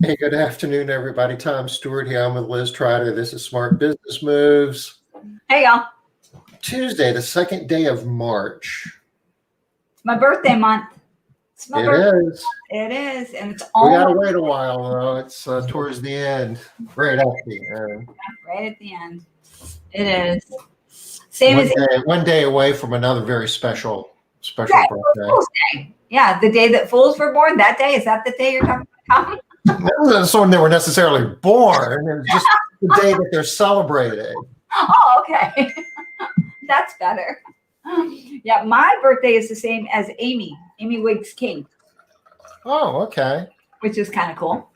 Hey, good afternoon, everybody. Tom Stewart here. I'm with Liz Trotter. This is Smart Business Moves. Hey, y'all. Tuesday, the second day of March. It's my birthday month. It's my It birthday. is. It is. And it's We got to almost wait a while, though. It's towards the end, right up the end. right at the end. It is. Same as One day away from another very special yeah, birthday. Fool's Day. Yeah, the day that fools were born. That day, is that the day you're talking about? That wasn't someone they were necessarily born. It was just the day that they're celebrating. Oh, okay. That's better. Yeah, my birthday is the same as Amy Wiggs King, Oh, okay. which is kind of cool.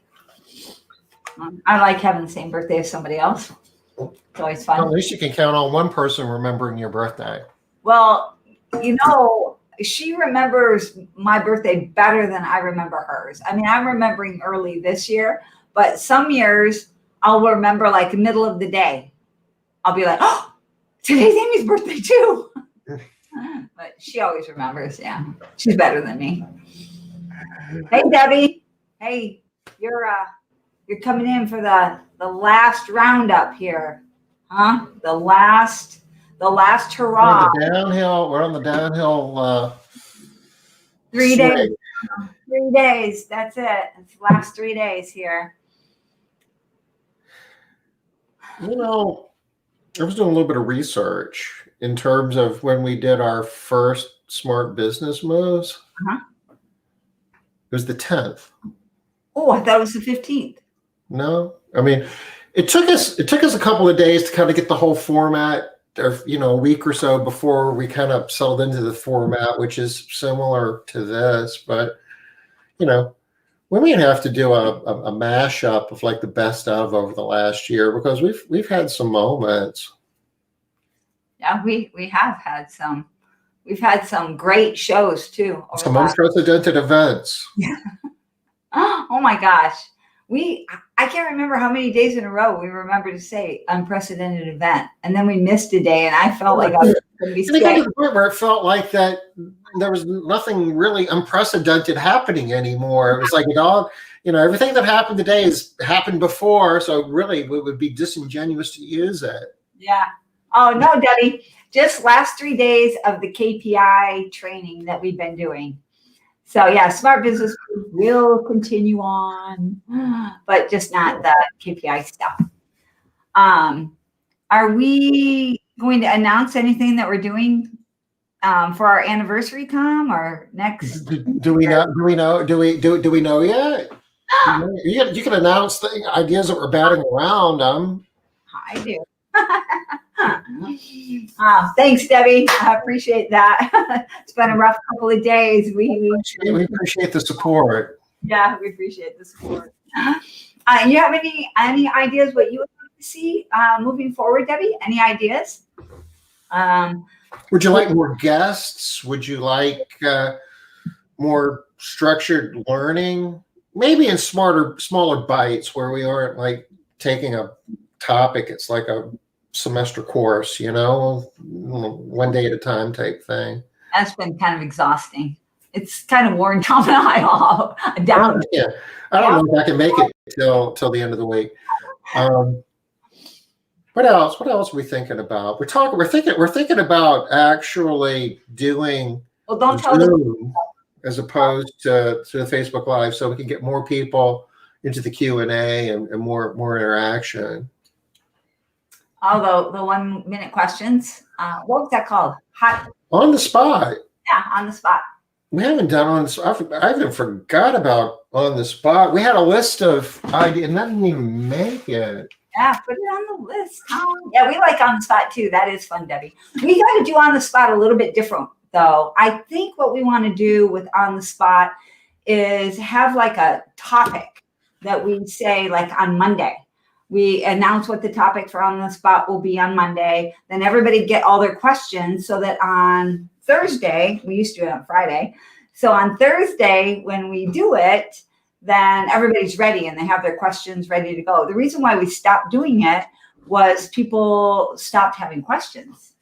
I like having the same birthday as somebody else. It's always fun. Well, at least you can count on one person remembering your birthday. Well, she remembers my birthday better than I remember hers. I mean, I'm remembering early this year, but some years I'll remember like the middle of the day. I'll be like, oh, today's Amy's birthday too. But she always remembers. Yeah, she's better than me. Hey, Debbie. Hey, you're coming in for the last roundup here, huh? The last hurrah. We're on the downhill. 3 swing. days. 3 days. That's it. It's the last 3 days here. I was doing a little bit of research in terms of when we did our first smart business moves. Uh-huh. It was the 10th. Oh, I thought it was the 15th. No, I mean, it took us a couple of days to kind of get the whole format, or a week or so before we kind of settled into the format, which is similar to this. But we may have to do a mashup of like the best of over the last year, because we've had some moments. Yeah, we have had some. We've had some great shows too. Some unprecedented events. Yeah. Oh my gosh. I can't remember how many days in a row we remember to say unprecedented event, and then we missed a day, and I felt like I was going to be scared. Got to the point where it felt like that there was nothing really unprecedented happening anymore. It was like it all, everything that happened today has happened before, so really it would be disingenuous to use it. Yeah. Oh no, Debbie. Just last 3 days of the KPI training that we've been doing. So yeah, Smart Business will continue on, but just not the KPI stuff. Are we going to announce anything that we're doing for our anniversary or next? Do we know yet? You can announce the ideas that we're batting around. I do. Thanks, Debbie. I appreciate that. It's been a rough couple of days. We appreciate the support. Yeah, we appreciate the support. You have any ideas what you would like to see moving forward, Debbie? Any ideas? Would you like more guests? Would you like more structured learning? Maybe in smaller bites where we aren't like taking a topic. It's like a semester course, 1 day at a time type thing. That's been kind of exhausting. It's kind of worn Tom and I off down. Yeah, I don't know if I can make it till the end of the week. What else? What else are we thinking about? We're thinking about actually doing Zoom as opposed to the Facebook Live, so we can get more people into the Q&A and more interaction. Although the 1 minute questions, what was that called? On the spot. Yeah, on the spot. We haven't done on the spot. I even forgot about on the spot. We had a list of ideas, and that didn't even make it. Yeah, put it on the list. Yeah, we like on the spot too. That is fun, Debbie. We got to do on the spot a little bit different, though. I think what we want to do with on the spot is have like a topic that we say like on Monday. We announce what the topic for on the spot will be on Monday. Then everybody get all their questions so that on Thursday, we used to do it on Friday. So on Thursday, when we do it, then everybody's ready and they have their questions ready to go. The reason why we stopped doing it was people stopped having questions.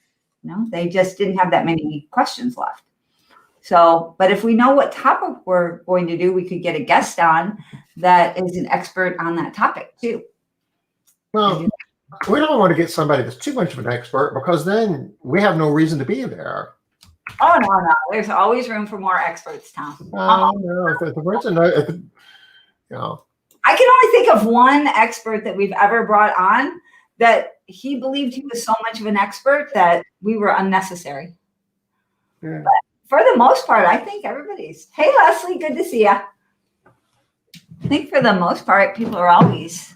They just didn't have that many questions left. So, but if we know what topic we're going to do, we could get a guest on that is an expert on that topic too. Well, we don't want to get somebody that's too much of an expert because then we have no reason to be there. Oh, no. There's always room for more experts, Tom. No, if the person, you know. I can only think of one expert that we've ever brought on that he believed he was so much of an expert that we were unnecessary. Yeah. But for the most part, I think everybody's, hey, Leslie, good to see you. I think for the most part, people are always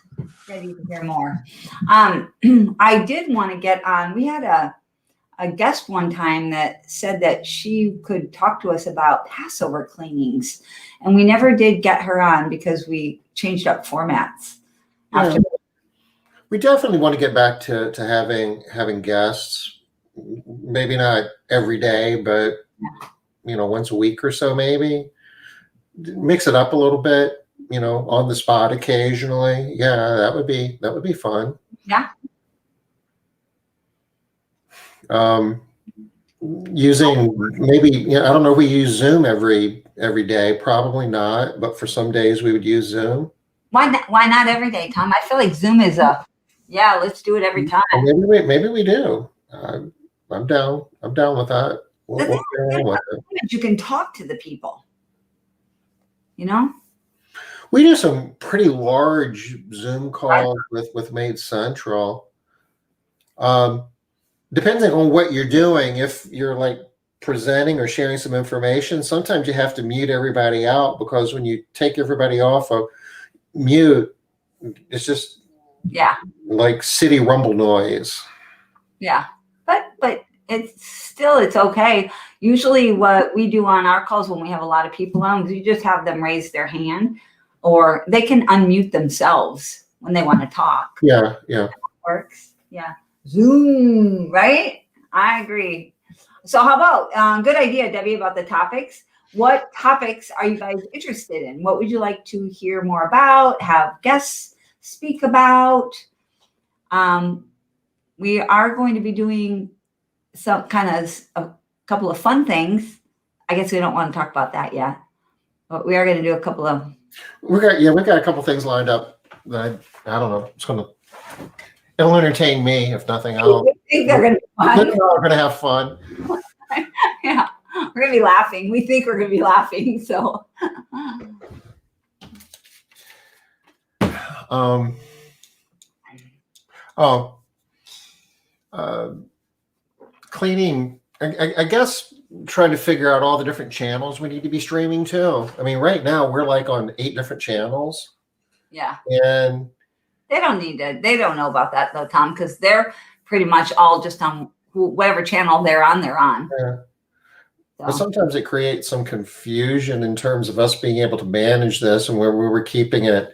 ready to hear more. I did want to get on, we had a guest one time that said that she could talk to us about Passover cleanings, and we never did get her on because we changed up formats. Yeah. We definitely want to get back to having guests, maybe not every day, but once a week or so, maybe mix it up a little bit, on the spot occasionally. Yeah, that would be fun. Yeah. Using maybe, I don't know if we use Zoom every day, probably not, but for some days we would use Zoom. Why not every day, Tom? I feel like Zoom is let's do it every time. Maybe we do. I'm down with that. You can talk to the people. We do some pretty large Zoom calls with Made Central. Depending on what you're doing, if you're like presenting or sharing some information, sometimes you have to mute everybody out because when you take everybody off of mute, it's just like city rumble noise. Yeah, but it's okay. Usually what we do on our calls when we have a lot of people on, you just have them raise their hand or they can unmute themselves when they want to talk. Yeah. That works. Yeah. Zoom, right? I agree. So how about, good idea, Debbie, about the topics. What topics are you guys interested in? What would you like to hear more about, have guests speak about? We are going to be doing some a couple of fun things. I guess we don't want to talk about that yet, but we are going to do a couple of. We've got a couple of things lined up that I don't know. It'll entertain me if nothing else. They're going to be fun. We're going to have fun. Yeah, we're going to be laughing. We think we're going to be laughing. So. Cleaning. I guess trying to figure out all the different channels we need to be streaming to. I mean, right now we're like on 8 different channels. Yeah. And they don't know about that though, Tom, because they're pretty much all just on whatever channel they're on. Yeah. So. But sometimes it creates some confusion in terms of us being able to manage this and where we were keeping it.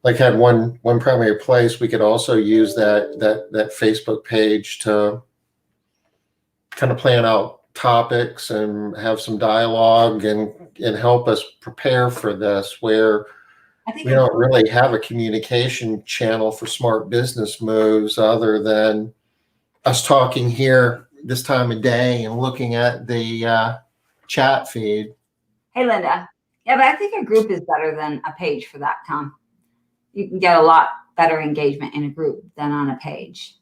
Like had one primary place, we could also use that Facebook page to kind of plan out topics and have some dialogue and help us prepare for this, where we don't really have a communication channel for smart business moves other than us talking here this time of day and looking at the chat feed. Hey, Linda. Yeah, but I think a group is better than a page for that, Tom. You can get a lot better engagement in a group than on a page.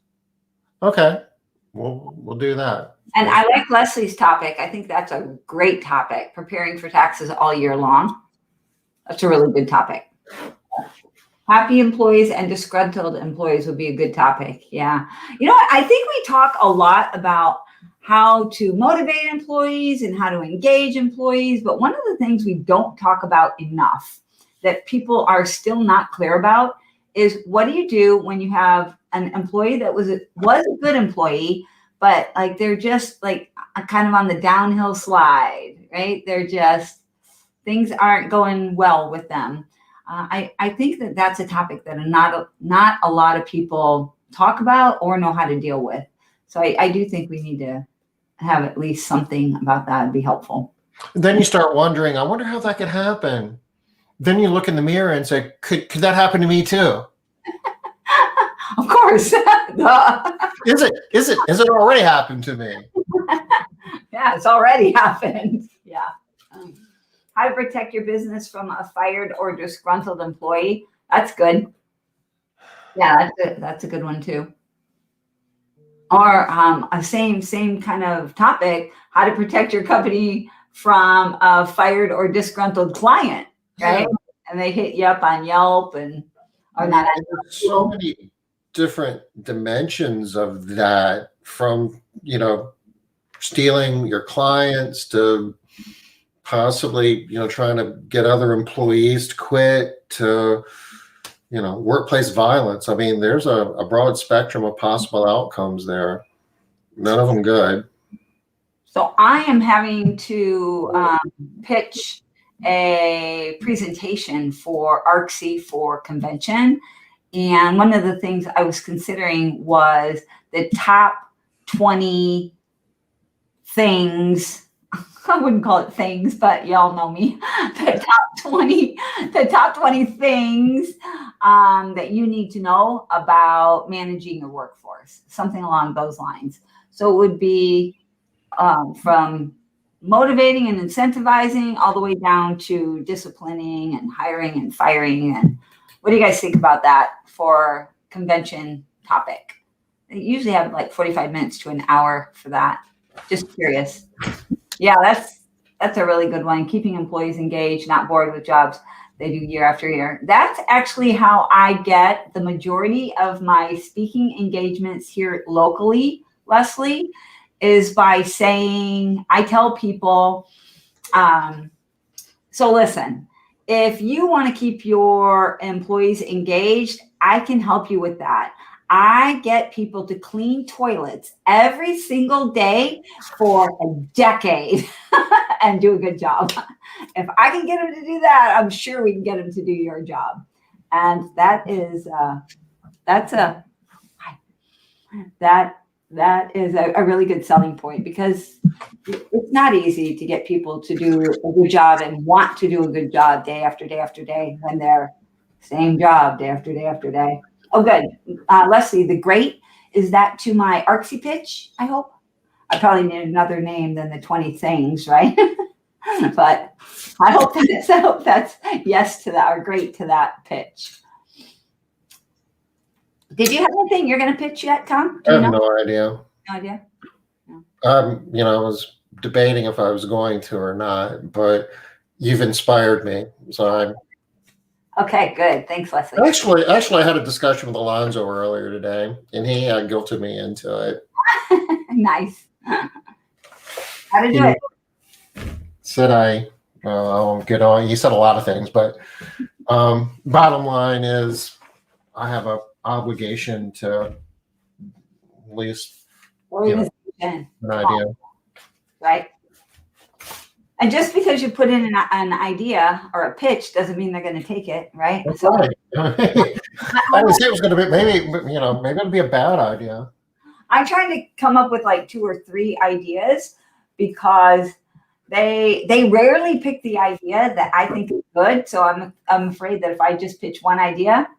Okay. We'll do that. And I like Leslie's topic. I think that's a great topic, preparing for taxes all year long. That's a really good topic. Happy employees and disgruntled employees would be a good topic. Yeah. I think we talk a lot about how to motivate employees and how to engage employees. But one of the things we don't talk about enough that people are still not clear about is what do you do when you have an employee that was a good employee, but like they're just like kind of on the downhill slide, right? They're just, things aren't going well with them. I think that that's a topic that not a lot of people talk about or know how to deal with. So I do think we need to have at least something about that. It'd be helpful. Then you start wondering, I wonder how that could happen. Then you look in the mirror and say, could that happen to me too? Of course. Is it already happened to me? Yeah, it's already happened. Yeah. How to protect your business from a fired or disgruntled employee. That's good. Yeah, that's a good one too. Or a same kind of topic, how to protect your company from a fired or disgruntled client, right? Yeah. And they hit you up on Yelp or not on There's so many different dimensions of that, from, stealing your clients to possibly, trying to get other employees to quit, to, workplace violence. I mean, there's a broad spectrum of possible outcomes there. None of them good. So I am having to pitch a presentation for ARCSI for convention. And one of the things I was considering was the top 20 things. I wouldn't call it things, but y'all know me. The top 20 things that you need to know about managing your workforce, something along those lines. So it would be from motivating and incentivizing all the way down to disciplining and hiring and firing. And what do you guys think about that for convention topic? They usually have like 45 minutes to an hour for that. Just curious. Yeah, that's a really good one. Keeping employees engaged, not bored with jobs they do year after year. That's actually how I get the majority of my speaking engagements here locally, Leslie, is by saying, I tell people, so listen, if you want to keep your employees engaged, I can help you with that. I get people to clean toilets every single day for a decade and do a good job. If I can get them to do that, I'm sure we can get them to do your job. And that is a really good selling point, because it's not easy to get people to do a good job and want to do a good job day after day after day when they're same job day after day after day. Oh, good. Leslie, the great, is that to my ARCSI pitch, I hope? I probably need another name than the 20 things, right? But I hope that's yes to that, or great to that pitch. Did you have anything you're going to pitch yet, Tom? I have no idea. No idea? No. I was debating if I was going to or not, but you've inspired me. So I'm Okay, good. Thanks, Leslie. actually, I had a discussion with Alonzo earlier today, and he guilted me into it. Nice. How to do it? Said I won't get on. He said a lot of things, but bottom line is I have an obligation to at least Organization. an idea. Right. And just because you put in an idea or a pitch doesn't mean they're going to take it, right? That's right. I didn't say it was going to be, maybe it'll be a bad idea. I'm trying to come up with like 2 or 3 ideas, because they rarely pick the idea that I think is good. So I'm afraid that if I just pitch one idea,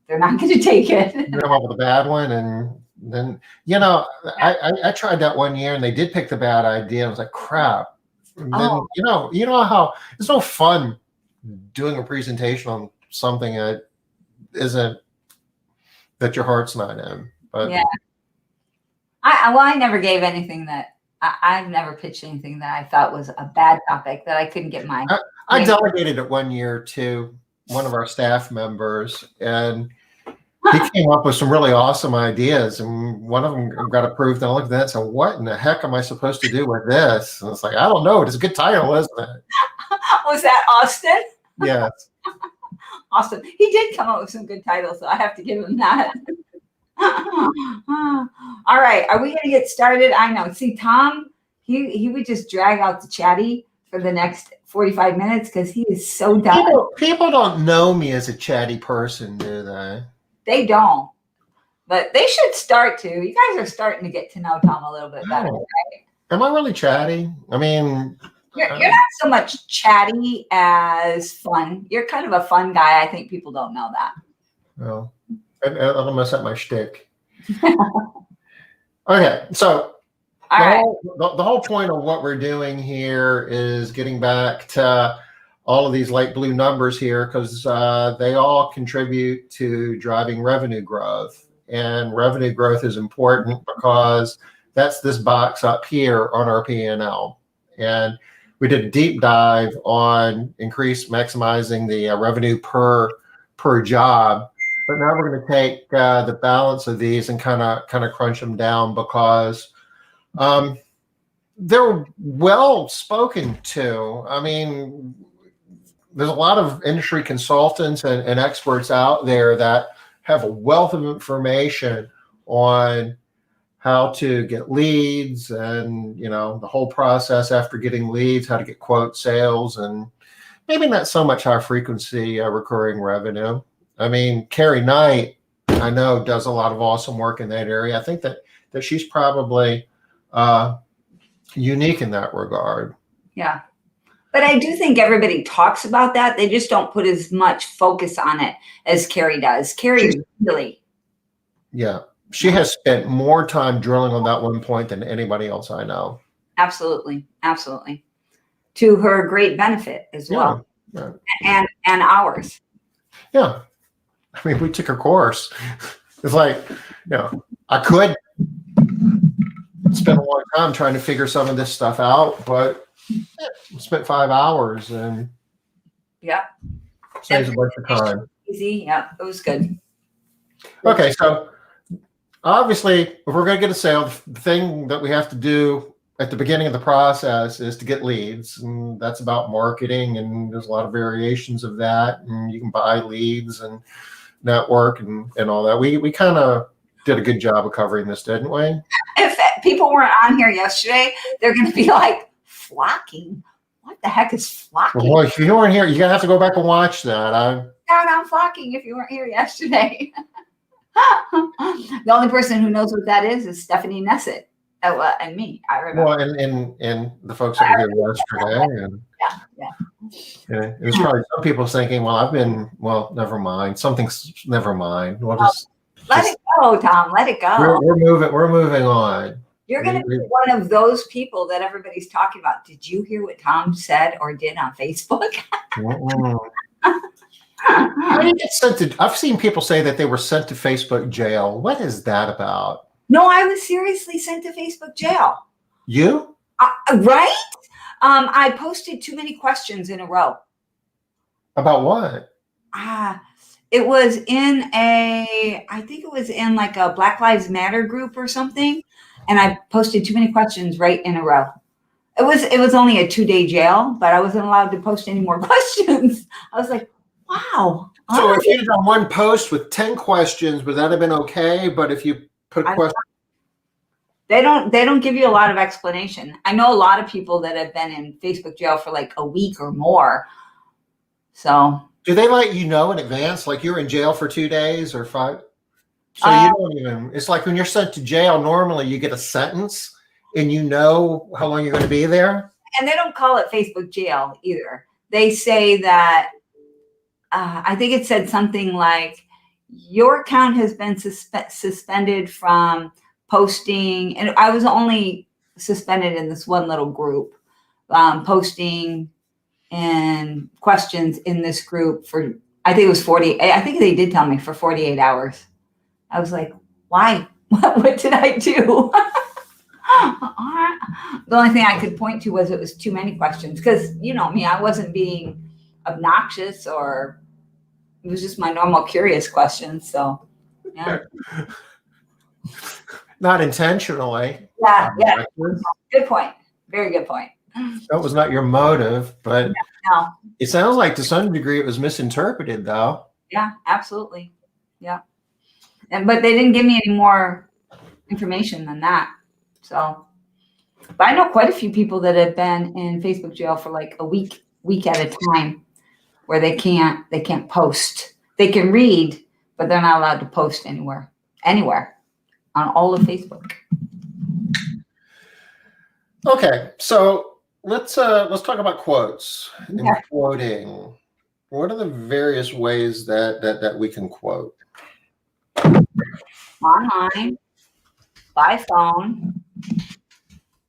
they're not going to take it. Come up with a bad one, and then I tried that one year, and they did pick the bad idea. I was like, crap. And then you know how it's no fun doing a presentation on something that your heart's not in. But yeah, I never gave anything that I've never pitched anything that I thought was a bad topic that I couldn't get my. I delegated it one year to one of our staff members, and he came up with some really awesome ideas, and one of them got approved. And I looked at that and said, what in the heck am I supposed to do with this? And it's like, I don't know. It's a good title, isn't it? Was that Austin? Yes. Awesome. He did come up with some good titles, so I have to give him that. All right. Are we going to get started? I know. See, Tom, he would just drag out the chatty for the next 45 minutes because he is so done. People don't know me as a chatty person, do they? They don't, but they should start to. You guys are starting to get to know Tom a little bit better, right? Am I really chatty? I mean, you're not so much chatty as fun. You're kind of a fun guy. I think people don't know that. Well, I'm gonna set my shtick. Okay, so All the right. the whole point of what we're doing here is getting back to all of these light blue numbers here because they all contribute to driving revenue growth. And revenue growth is important because that's this box up here on our P&L. And we did a deep dive on maximizing the revenue per job. But now we're going to take the balance of these and kind of crunch them down because they're well spoken to. I mean, there's a lot of industry consultants and experts out there that have a wealth of information on how to get leads and, the whole process after getting leads, how to get quote sales, and maybe not so much high frequency recurring revenue. I mean, Carrie Knight, I know, does a lot of awesome work in that area. I think that she's probably unique in that regard. Yeah. But I do think everybody talks about that. They just don't put as much focus on it as Carrie does. Carrie really. Yeah. She has spent more time drilling on that one point than anybody else I know. Absolutely. Absolutely. To her great benefit as well. Yeah. And ours. Yeah. I mean, we took her course. It's like, I could spend a long time trying to figure some of this stuff out, but spent 5 hours and saves a bunch of time. Easy. Yeah, it was good. Okay, so obviously, if we're going to get a sale, the thing that we have to do at the beginning of the process is to get leads, and that's about marketing, and there's a lot of variations of that, and you can buy leads and network and all that. We kind of did a good job of covering this, didn't we? If people weren't on here yesterday, they're going to be like, flocking? What the heck is flocking? Well, if you weren't here, you're going to have to go back and watch that. I'm flocking if you weren't here yesterday. The only person who knows what that is Stephanie Nessett and me. I remember. Well, and the folks that were here yesterday. And, it was probably some people thinking, never mind. Never mind. We'll just let it go, Tom. Let it go. We're moving on. You're going to be one of those people that everybody's talking about. Did you hear what Tom said or did on Facebook? I've seen people say that they were sent to Facebook jail. What is that about? No, I was seriously sent to Facebook jail. You? Right? I posted too many questions in a row. About what? It was I think it was in like a Black Lives Matter group or something. And I posted too many questions right in a row. It was only a 2-day jail, but I wasn't allowed to post any more questions. I was like, wow. So if you had done one post with 10 questions, would that have been okay? But if you put questions, they don't give you a lot of explanation. I know a lot of people that have been in Facebook jail for like a week or more. So do they let you know in advance, like you're in jail for 2 days or 5? So you don't even, it's like when you're sent to jail, normally you get a sentence and you know how long you're going to be there. And they don't call it Facebook jail either. They say that, I think it said something like, your account has been suspended from posting. And I was only suspended in this one little group, posting and questions in this group for, I think it was 40. I think they did tell me for 48 hours. I was like, why? What did I do? The only thing I could point to was it was too many questions because, you know me, I wasn't being obnoxious or it was just my normal curious questions. So, yeah. Not intentionally. Yeah. Good point. Very good point. That was not your motive, but no. It sounds like to some degree it was misinterpreted, though. Yeah, absolutely. Yeah. But they didn't give me any more information than that. So, but I know quite a few people that have been in Facebook jail for like a week at a time, where they can't post. They can read, but they're not allowed to post anywhere on all of Facebook. Okay, so let's talk about quotes and quoting. What are the various ways that we can quote? Online, by phone,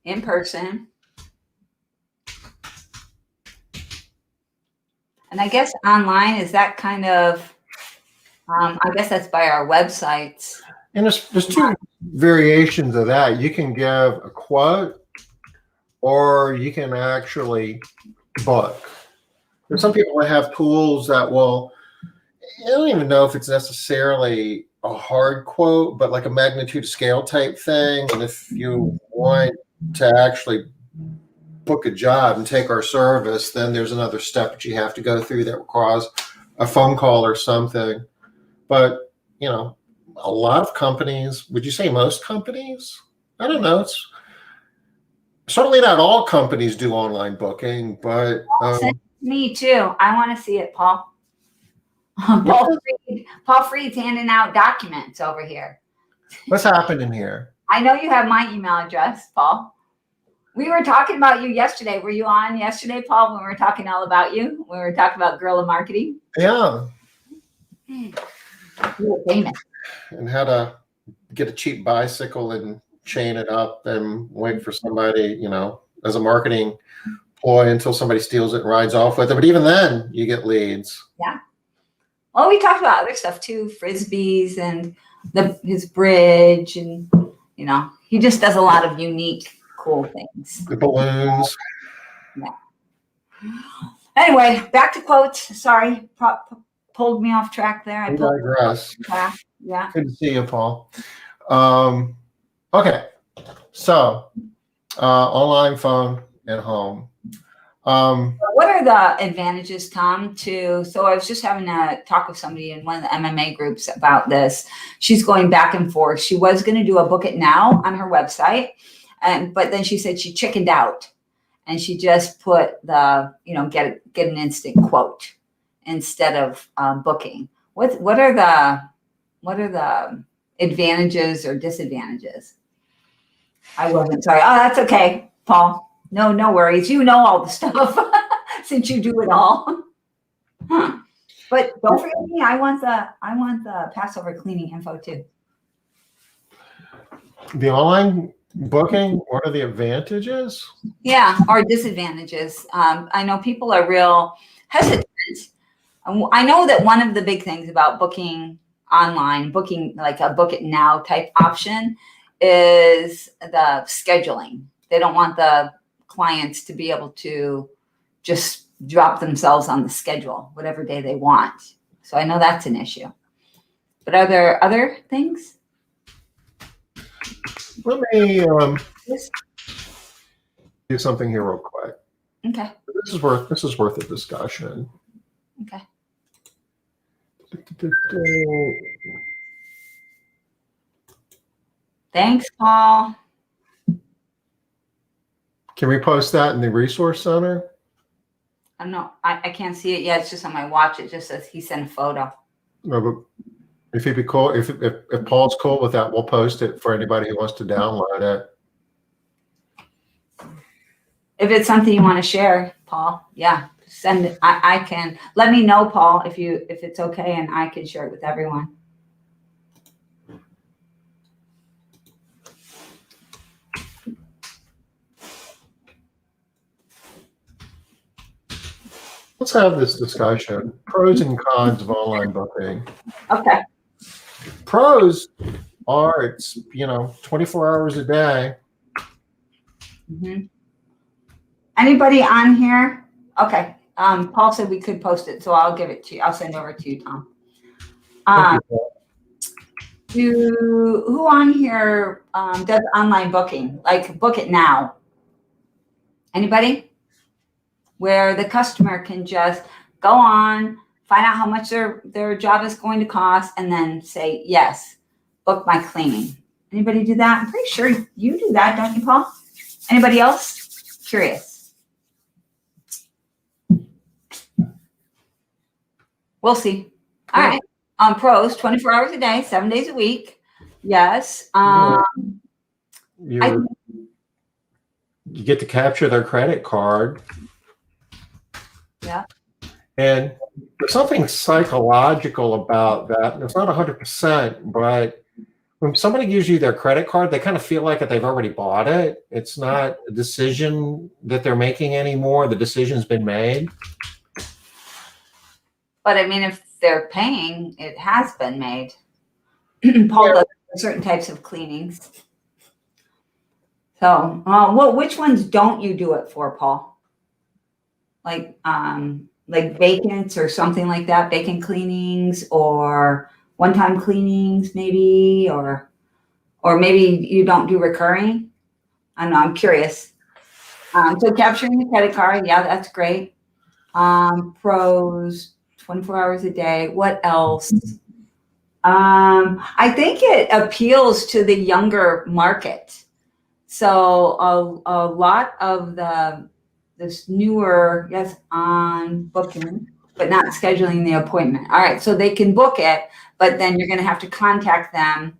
in person. And I guess online, is that kind of, I guess that's by our websites. And there's two variations of that. You can give a quote, or you can actually book. There's some people that have tools that will, I don't even know if it's necessarily a hard quote, but like a magnitude scale type thing. And if you want to actually book a job and take our service, then there's another step that you have to go through that requires a phone call or something. But, you know, a lot of companies, would you say most companies? I don't know. It's certainly not all companies do online booking, but Me too. I want to see it, Paul. Paul Freed's handing out documents over here. What's happening here? I know you have my email address, Paul. We were talking about you yesterday. Were you on yesterday, Paul, when we were talking all about you? We were talking about guerrilla marketing. Yeah. You were famous. And how to get a cheap bicycle and chain it up and wait for somebody, you know, as a marketing ploy until somebody steals it and rides off with it. But even then, you get leads. Yeah. Well, we talked about other stuff too, frisbees and his bridge, and you know, he just does a lot of unique, cool things. The balloons. Yeah. Anyway, back to quotes. Sorry, pulled me off track there. I digress. Yeah. Good to see you, Paul. Okay. So, online, phone, and home. What are the advantages, Tom, so I was just having a talk with somebody in one of the MMA groups about this. She's going back and forth. She was going to do a book it now on her website, but then she said she chickened out and she just put the, you know, get an instant quote instead of booking. What are the advantages or disadvantages? I wasn't sorry. Oh, that's okay, Paul. No worries. You know all the stuff since you do it all. But don't forget me. I want the Passover cleaning info too. The online booking, what are the advantages? Yeah, or disadvantages. I know people are real hesitant. I know that one of the big things about booking online, booking like a book it now type option, is the scheduling. They don't want the clients to be able to just drop themselves on the schedule, whatever day they want. So I know that's an issue. But are there other things? Let me do something here real quick. Okay. This is worth a discussion. Okay. Thanks, Paul. Can we post that in the resource center? I don't know. I can't see it yet. It's just on my watch. It just says he sent a photo. No, but if he'd be cool, if Paul's cool with that, we'll post it for anybody who wants to download it. If it's something you want to share, Paul, yeah, send it. I can. Let me know, Paul, if it's okay, and I can share it with everyone. Let's have this discussion. Pros and cons of online booking. Okay. Pros are it's 24 hours a day. Mm-hmm. Anybody on here? Okay. Paul said we could post it, so I'll give it to you. I'll send it over to you, Tom. Who on here does online booking, like book it now? Anybody? Where the customer can just go on, find out how much their job is going to cost, and then say, yes, book my cleaning. Anybody do that? I'm pretty sure you do that, don't you, Paul? Anybody else? Curious. We'll see. All right. Pros, 24 hours a day, 7 days a week. Yes. You get to capture their credit card. Yeah. And there's something psychological about that. And it's not 100%, but when somebody gives you their credit card, they kind of feel like that they've already bought it. It's not a decision that they're making anymore. The decision's been made. But I mean, if they're paying, it has been made. Paul does certain types of cleanings. So, which ones don't you do it for, Paul? Like vacants or something like that, vacant cleanings or one-time cleanings, maybe, or maybe you don't do recurring. I don't know. I'm curious. So capturing the credit card, yeah, that's great. Pros, 24 hours a day. What else? I think it appeals to the younger market. So a lot of this newer, yes, on booking, but not scheduling the appointment. All right, so they can book it, but then you're going to have to contact them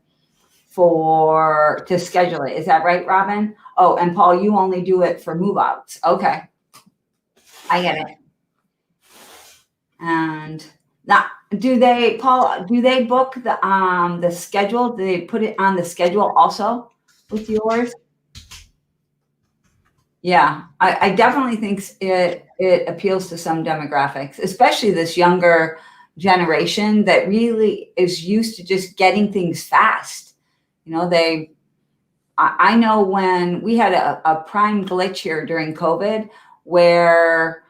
to schedule it. Is that right, Robin? Oh, and Paul, you only do it for move outs. Okay, I get it. And now, Paul, do they book the schedule? Do they put it on the schedule also with yours? Yeah, I definitely think it appeals to some demographics, especially this younger generation that really is used to just getting things fast. You know, I know when we had a prime glitch here during COVID where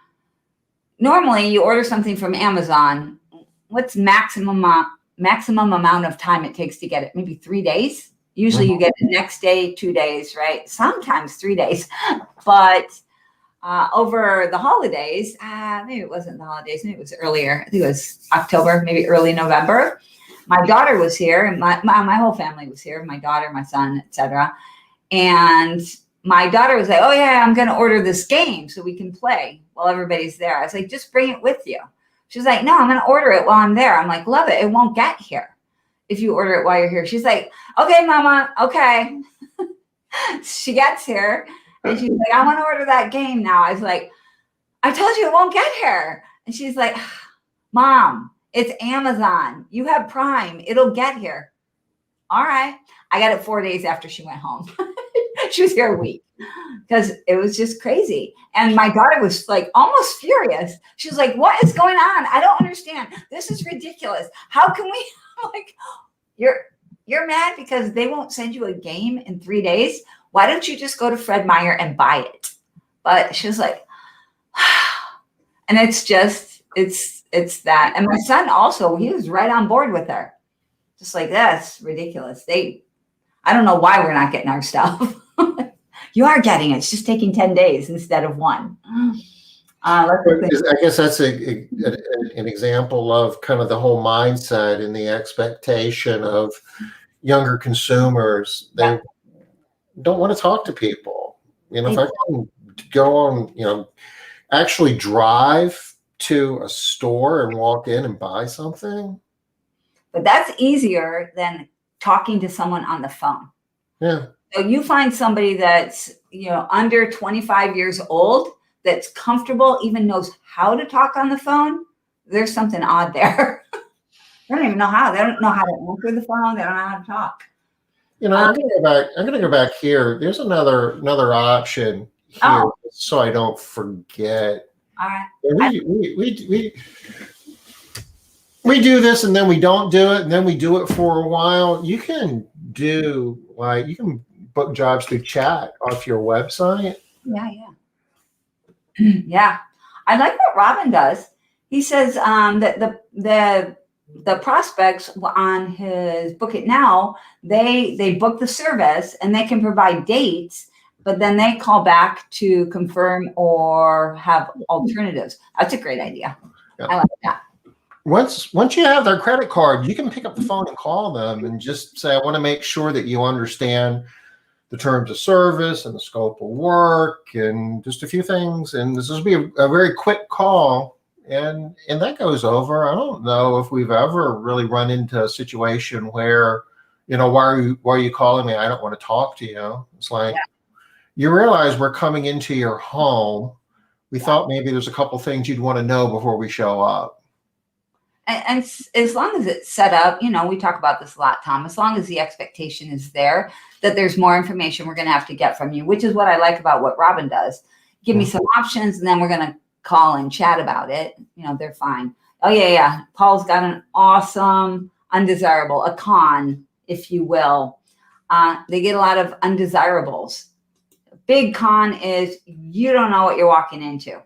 normally you order something from Amazon, what's maximum amount of time it takes to get it? Maybe 3 days? Usually you get it next day, 2 days, right? Sometimes 3 days. But over the holidays, maybe it wasn't the holidays, maybe it was earlier. I think it was October, maybe early November. My daughter was here, and my whole family was here. My daughter, my son, etc. And my daughter was like, "Oh yeah, I'm going to order this game so we can play while everybody's there." I was like, "Just bring it with you." She's like, "No, I'm going to order it while I'm there." I'm like, "Love it. It won't get here if you order it while you're here." She's like, "Okay, Mama, okay." She gets here and she's like, "I want to order that game now." I was like, "I told you it won't get here." And she's like, "Mom, it's Amazon. You have Prime. It'll get here." All right. I got it 4 days after she went home. She was here a week because it was just crazy. And my daughter was like almost furious. She was like, "What is going on? I don't understand. This is ridiculous. How can we?" I'm like, you're mad because they won't send you a game in 3 days. Why don't you just go to Fred Meyer and buy it? But she was like, and it's that. And my son also, he was right on board with her. Just like, that's ridiculous. I don't know why we're not getting our stuff. You are getting it. It's just taking 10 days instead of 1. I guess that's an example of kind of the whole mindset and the expectation of younger consumers. They don't want to talk to people. You know, if I can go on, actually drive to a store and walk in and buy something. But that's easier than talking to someone on the phone. Yeah. So you find somebody that's, under 25 years old, that's comfortable, even knows how to talk on the phone. There's something odd there. They don't even know how. They don't know how to answer the phone. They don't know how to talk. I'm gonna go back here. There's another option here, so I don't forget. All right. We do this and then we don't do it, and then we do it for a while. You can book jobs through chat off your website. Yeah. Yeah. I like what Robin does. He says that the prospects on his Book It Now, they book the service and they can provide dates, but then they call back to confirm or have alternatives. That's a great idea. Yeah. I like that. Once you have their credit card, you can pick up the phone and call them and just say, "I want to make sure that you understand the terms of service and the scope of work and just a few things. And this will be a very quick call." And that goes over. I don't know if we've ever really run into a situation where, why are you calling me? I don't want to talk to you. It's like, you realize we're coming into your home. We thought maybe there's a couple things you'd want to know before we show up. as long as it's set up, we talk about this a lot, Tom, as long as the expectation is there that there's more information we're going to have to get from you, which is what I like about what Robin does. Give me some options, and then we're going to call and chat about it. They're fine. Oh, yeah. Paul's got an awesome undesirable, a con, if you will. They get a lot of undesirables. Big con is you don't know what you're walking into.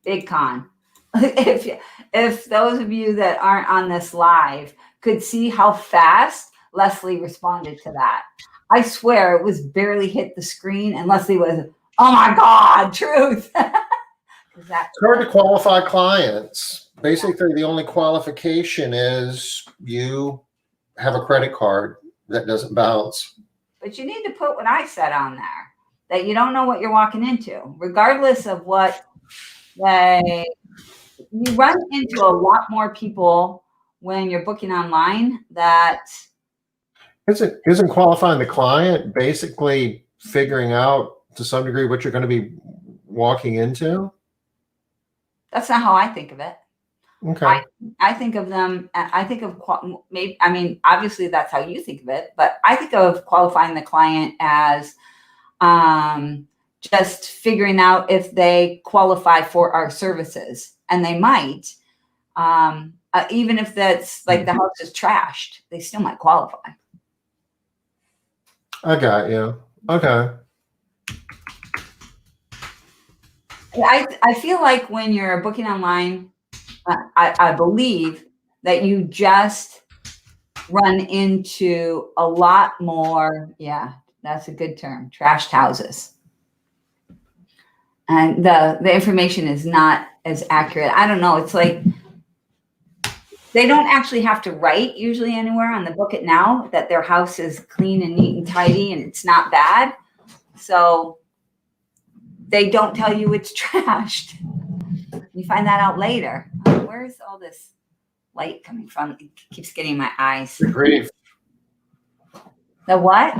Big con. If those of you that aren't on this live could see how fast Leslie responded to that. I swear it was barely hit the screen, and Leslie was, oh my God, truth. It's hard to qualify clients. Basically, the only qualification is you have a credit card that doesn't bounce. But you need to put what I said on there, that you don't know what you're walking into, regardless of what you run into a lot more people when you're booking online that. Isn't qualifying the client basically figuring out to some degree what you're going to be walking into? That's not how I think of it. Okay. I think of them, I think of maybe, obviously that's how you think of it, but I think of qualifying the client as just figuring out if they qualify for our services, and they might, even if that's like the house is trashed, they still might qualify. I got you. Okay. I feel like when you're booking online, I believe that you just run into a lot more. Yeah, that's a good term. Trashed houses. And the information is not as accurate. I don't know. It's like they don't actually have to write usually anywhere on the Book It Now that their house is clean and neat and tidy and it's not bad. So they don't tell you it's trashed. You find that out later. Oh, where's all this light coming from? It keeps getting in my eyes. Good grief. The what?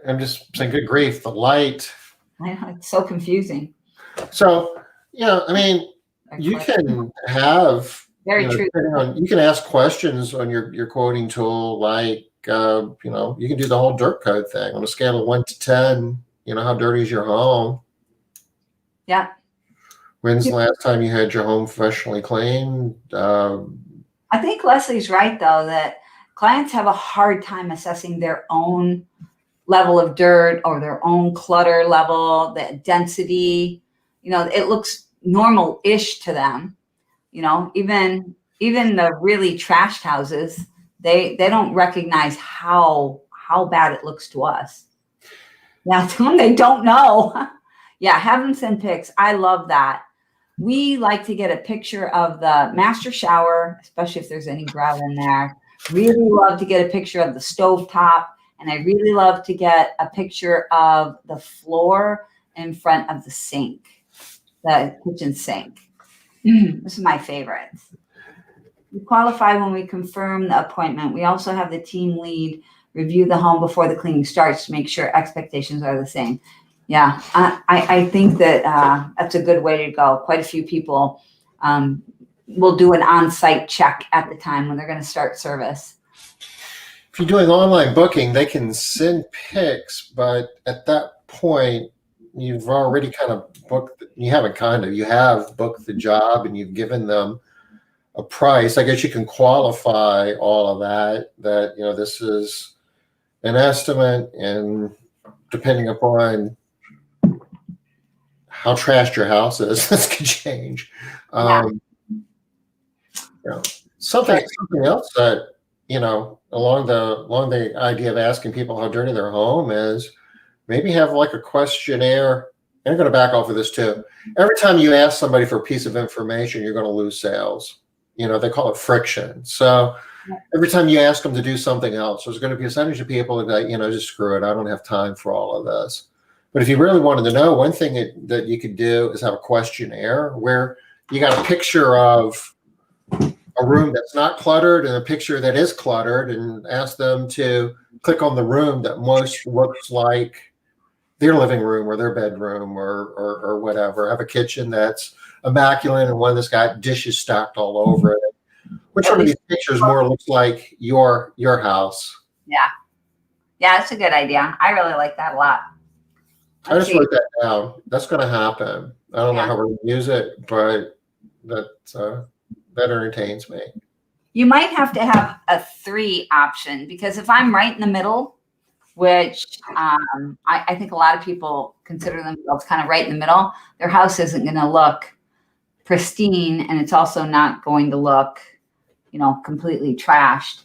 I'm just saying, good grief, the light. I know, it's so confusing. So, you can have very true. You can ask questions on your quoting tool, like you can do the whole dirt code thing on a scale of 1 to 10. How dirty is your home? Yeah. When's the last time you had your home professionally cleaned? I think Leslie's right, though, that clients have a hard time assessing their own level of dirt or their own clutter level, the density. It looks normal-ish to them. Even the really trashed houses, they don't recognize how bad it looks to us. Yeah, to them, they don't know. Yeah, have them send pics. I love that. We like to get a picture of the master shower, especially if there's any grout in there. Really love to get a picture of the stovetop, and I really love to get a picture of the floor in front of the sink, the kitchen sink. This is my favorite. We qualify when we confirm the appointment. We also have the team lead review the home before the cleaning starts to make sure expectations are the same. Yeah, I think that that's a good way to go. Quite a few people will do an on-site check at the time when they're going to start service. If you're doing online booking, they can send pics, but at that point, you've already kind of booked. You have booked the job, and you've given them a price. I guess you can qualify all of that. That this is an estimate, and depending upon how trashed your house is, this could change. Something else that along the idea of asking people how dirty their home is, maybe have like a questionnaire. And I'm going to back off of this too. Every time you ask somebody for a piece of information, you're going to lose sales. They call it friction. So every time you ask them to do something else, there's going to be a percentage of people that just screw it. I don't have time for all of this. But if you really wanted to know, one thing that you could do is have a questionnaire where you got a picture of a room that's not cluttered and a picture that is cluttered, and ask them to click on the room that most looks like their living room or their bedroom or whatever, have a kitchen that's immaculate and one that's got dishes stacked all over it. Which one of these pictures more looks like your house? Yeah. Yeah, it's a good idea. I really like that a lot. I just wrote that down. That's going to happen. I don't know how we're going to use it, but that entertains me. You might have to have a 3 option, because if I'm right in the middle, which I think a lot of people consider themselves kind of right in the middle, their house isn't going to look pristine, and it's also not going to look, completely trashed.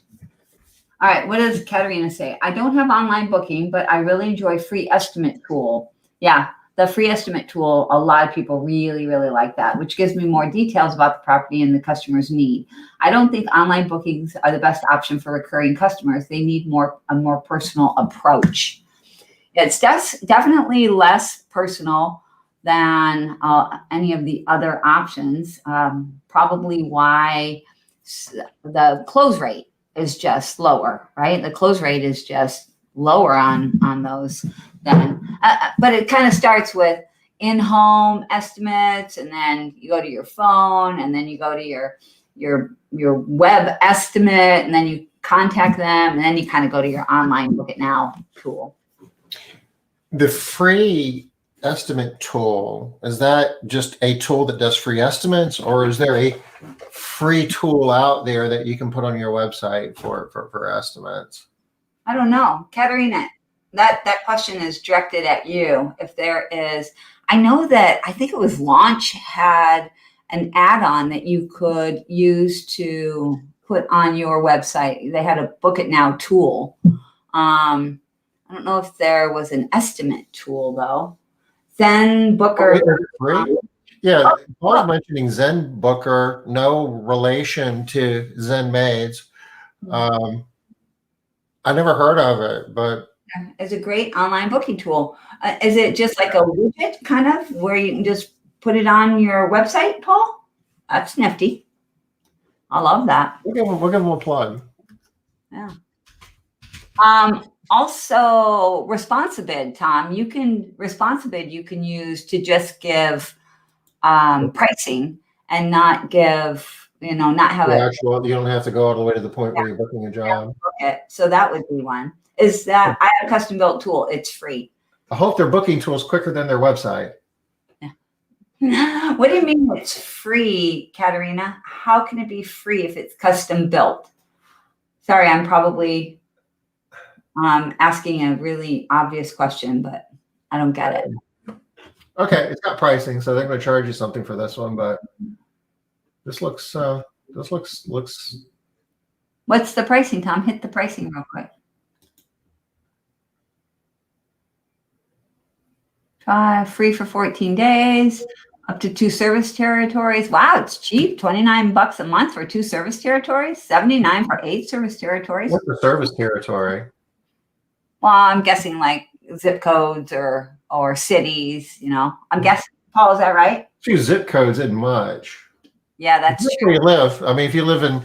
All right, what does Katerina say? I don't have online booking, but I really enjoy free estimate tool. Yeah, the free estimate tool, a lot of people really, really like that, which gives me more details about the property and the customer's need. I don't think online bookings are the best option for recurring customers. They need a more personal approach. It's definitely less personal than any of the other options. Probably why the close rate is just lower, right? The close rate is just lower on those than, but it kind of starts with in-home estimates, and then you go to your phone, and then you go to your web estimate, and then you contact them, and then you kind of go to your online Book It Now tool. The free estimate tool, is that just a tool that does free estimates, or is there a free tool out there that you can put on your website for estimates? I don't know. Katerina, that question is directed at you. If there is, I know that, I think it was Launch had an add-on that you could use to put on your website. They had a Book It Now tool. I don't know if there was an estimate tool though. Zen Booker. Yeah, Paul's mentioning Zen Booker, no relation to Zen Maids. I never heard of it, but it's a great online booking tool. Is it just like a widget kind of where you can just put it on your website, Paul? That's nifty. I love that. We'll give them a plug. Yeah. Also, Responsibid, Tom, you can use to just give pricing and not give, not have it. Actual, you don't have to go all the way to the point where you're booking a job. Okay. So that would be one. Is that I have a custom built tool. It's free. I hope their booking tool is quicker than their website. Yeah. What do you mean it's free, Katerina? How can it be free if it's custom built? Sorry, I'm probably asking a really obvious question, but I don't get it. Okay, it's got pricing, so they're going to charge you something for this one, but this looks. What's the pricing, Tom? Hit the pricing real quick. Free for 14 days, up to 2 service territories. Wow, it's cheap. $29 a month for 2 service territories. $79 for 8 service territories. What's the service territory? Well, I'm guessing like zip codes or cities. I'm guessing. Paul, is that right? A few zip codes isn't much. Yeah, that's true. Where you live. I mean, if you live in,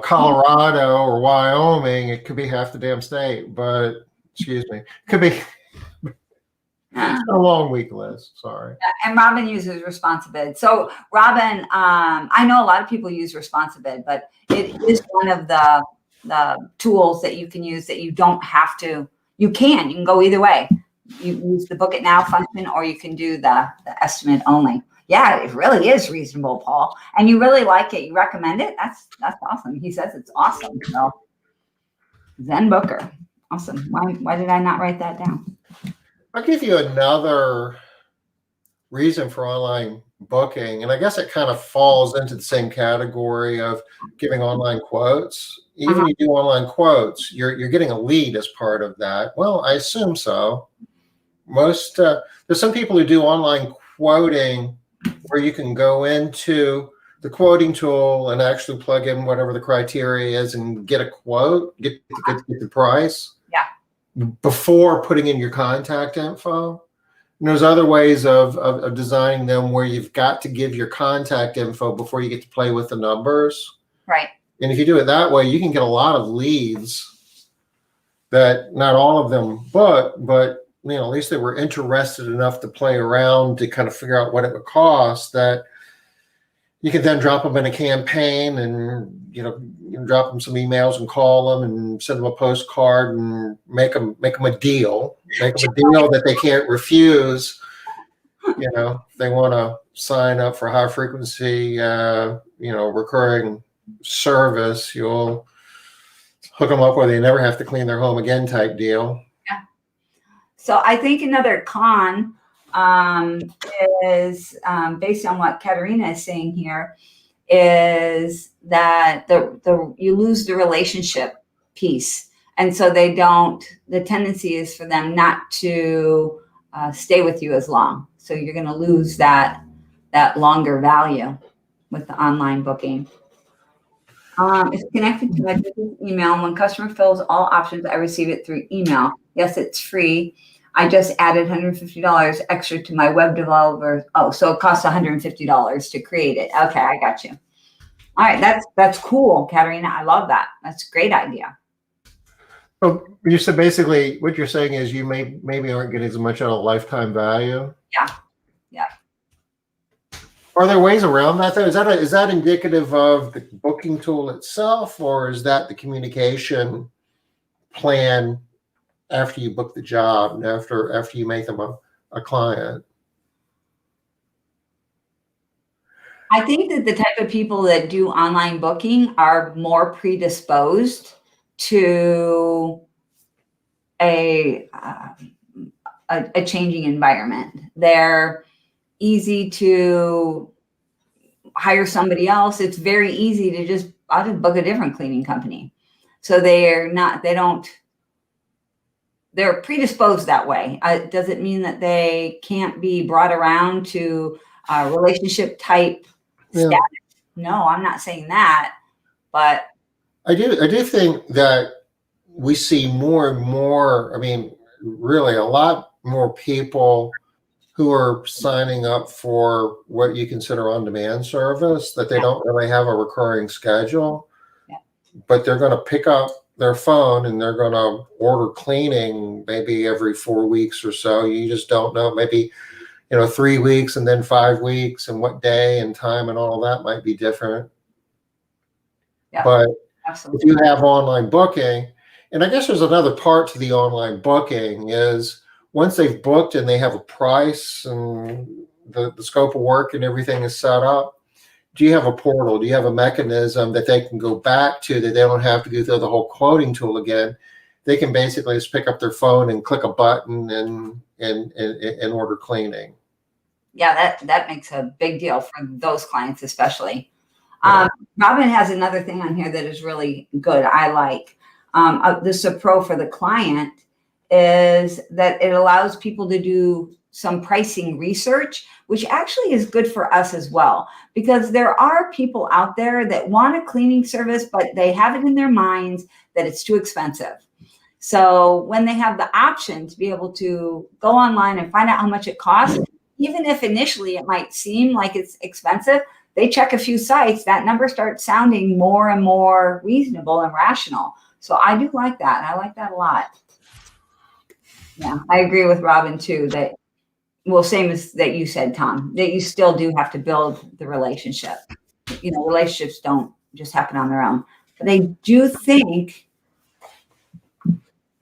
Colorado or Wyoming, it could be half the damn state. But excuse me, it could be. It's a long week, Liz. Sorry. And Robin uses Responsibid. So Robin, I know a lot of people use Responsibid, but it is one of the tools that you can use that you don't have to. You can go either way. You use the Book It Now function, or you can do the estimate only. Yeah, it really is reasonable, Paul. And you really like it. You recommend it? That's awesome. He says it's awesome. So Zen Booker. Awesome. Why did I not write that down? I'll give you another reason for online booking, and I guess it kind of falls into the same category of giving online quotes. Even if you do online quotes, you're getting a lead as part of that. Well, I assume so. There's some people who do online quoting where you can go into the quoting tool and actually plug in whatever the criteria is and get a quote, get the price. Before putting in your contact info. And there's other ways of designing them where you've got to give your contact info before you get to play with the numbers. Right. And if you do it that way, you can get a lot of leads that not all of them book, but at least they were interested enough to play around to kind of figure out what it would cost, that you can then drop them in a campaign and, you can drop them some emails and call them and send them a postcard and make them a deal, that they can't refuse. If they want to sign up for high frequency, recurring service, you'll hook them up where they never have to clean their home again type deal. Yeah. So I think another con is based on what Katerina is saying here, is that you lose the relationship piece. And so the tendency is for them not to stay with you as long. So you're going to lose that longer value with the online booking. It's connected to my business email. And when customer fills all options, I receive it through email. Yes, it's free. I just added $150 extra to my web developer. Oh, so it costs $150 to create it. Okay, I got you. All right, that's cool, Katerina. I love that. That's a great idea. So you said basically what you're saying is you maybe aren't getting as much out of lifetime value. Yeah. Are there ways around that though? Is that indicative of the booking tool itself, or is that the communication plan after you book the job and after you make them a client? I think that the type of people that do online booking are more predisposed to a changing environment. They're easy to hire somebody else. It's very easy to I'll just book a different cleaning company. So they're predisposed that way. Does it mean that they can't be brought around to a relationship type status? No, I'm not saying that, but I do think that we see more and more, really a lot more people who are signing up for what you consider on-demand service, that they don't really have a recurring schedule, but they're going to pick up their phone and they're going to order cleaning maybe every 4 weeks or so. You just don't know, maybe 3 weeks and then 5 weeks, and what day and time and all that might be different. Yeah, but absolutely. If you have online booking, and I guess there's another part to the online booking, is once they've booked and they have a price and the scope of work and everything is set up, do you have a portal? Do you have a mechanism that they can go back to, that they don't have to go through the whole quoting tool again? They can basically just pick up their phone and click a button and order cleaning. Yeah, that makes a big deal for those clients, especially. Robin has another thing on here that is really good. I like this is a pro for the client, is that it allows people to do some pricing research, which actually is good for us as well, because there are people out there that want a cleaning service, but they have it in their minds that it's too expensive. So when they have the option to be able to go online and find out how much it costs, even if initially it might seem like it's expensive, they check a few sites, that number starts sounding more and more reasonable and rational. So I do like that. I like that a lot. Yeah, I agree with Robin too, that, well, same as that you said, Tom, that you still do have to build the relationship. Relationships don't just happen on their own. But I do think